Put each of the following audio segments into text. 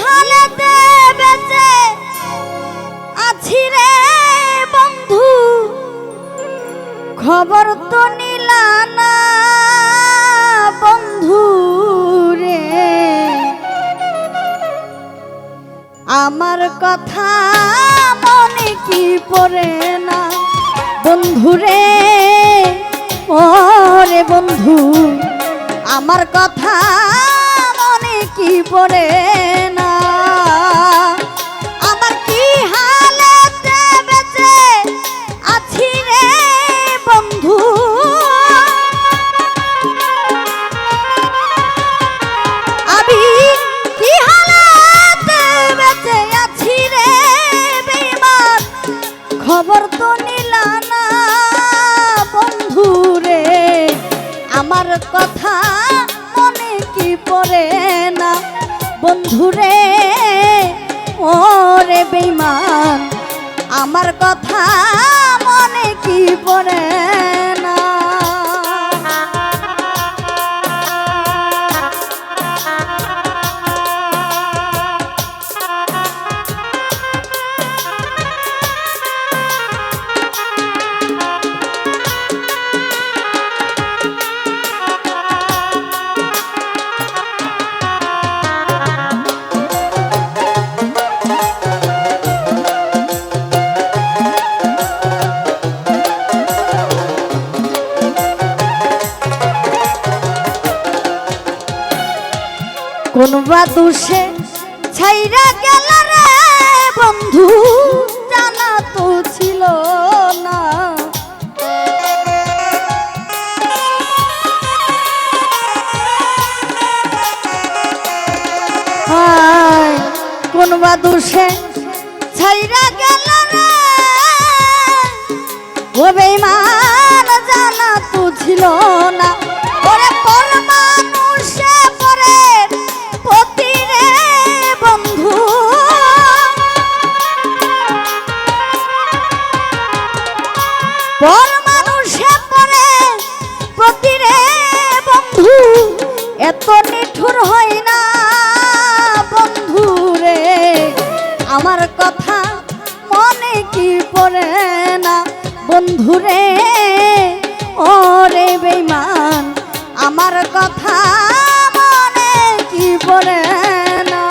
হালেতে বেঁচে আছি রে বন্ধু, খবর তো নিলা না বন্ধু রে। আমার কথা মনে কি পড়ে না বন্ধু রে, ও রে বন্ধু আমার কথা মনে কি পড়ে না। আমার কি হালেতে বেঁচে আছি রে বন্ধু, আমি কি হালেতে বেঁচে আছি রে বেঈমান, খবর তো নিলা না বন্ধু রে। আমার কথা মনে কি পড়ে না বন্ধু রে, ও রে বেঈমান আমার কথা মনে কি পড়ে না। কোন বা দোষে ছাইরা গেল রে বন্ধু, জানা তো ছিল না। কোন বা দোষে ছাইরা গেল রে ও বেঈমান, জানা তো ছিল না। ওরে পর মানুষে পরের পতি রে বন্ধু, পর মানুষে পরের পতি রে বন্ধু, এত নিঠুর হয় না বন্ধু রে। আমার কথা মনে কি পড়ে না বন্ধু রে, ও রে বেঈমান আমার কথা মনে কি পড়ে না।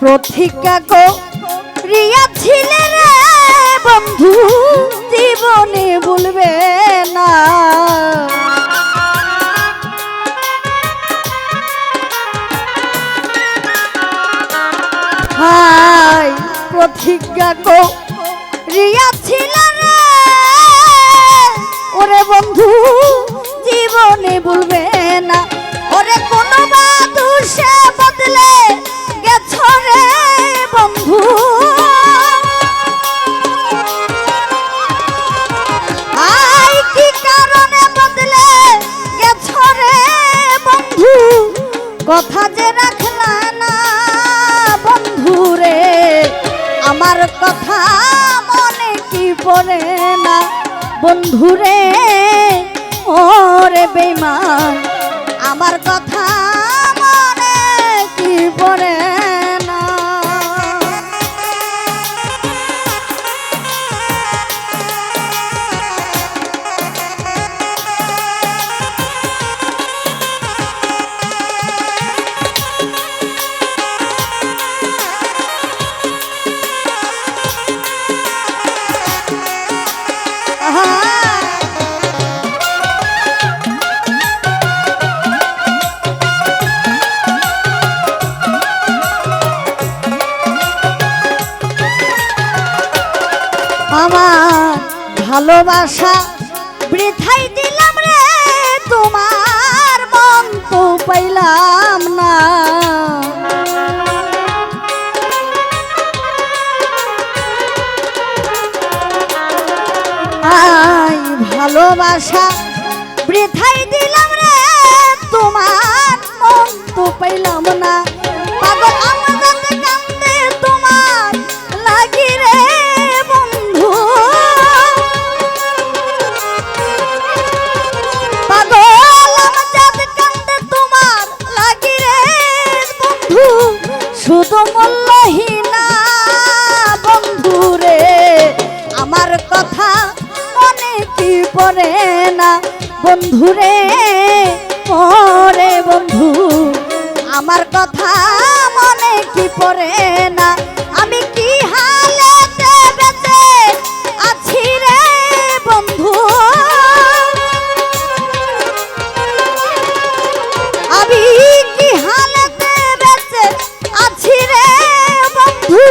প্রতিজ্ঞা করিয়াছিলে রে বন্ধু, জীবনে ভুলবে না। হাই প্রতিজ্ঞা করিয়াছিলে রে ওরে বন্ধু, জীবনে ভুলবে না। ওরে কোন বা দোষে বদলে গেছো রে বন্ধু, আই কি কারণে বদলে গেছো রে বন্ধু, কথা যে রাখলা না বন্ধু রে। আমার কথা মনে কি পড়ে না বন্ধু রে, ও রে বেঈমান আমার কথা মনে কি পড়ে না। আমার ভালোবাসা বৃথাই দিলাম রে, তোমার মন তো পাইলাম না। ভালোবাসা বৃথাই দিলাম রে তোমার মন তো পাইলাম না পাগল আমার কান্দে তোমার লাগি রে বন্ধু পাগল আমার কান্দে তোমার লাগি রে বন্ধু শুধু মূল্যহীনা বন্ধু রে আমার কথা মনে কি পড়ে না বন্ধু রে পরে বন্ধু আমার কথা মনে কি পড়ে না আমি কি হালেতে বেঁচে আছি রে বন্ধু আমি কি হালেতে বেঁচে আছি রে বন্ধু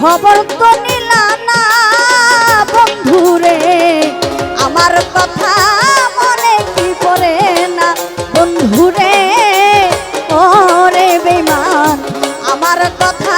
খবর তো নিলা না বন্ধু রে আমার কথা মনে কি পড়ে না বন্ধু রে ওরে বেঈমান আমার কথা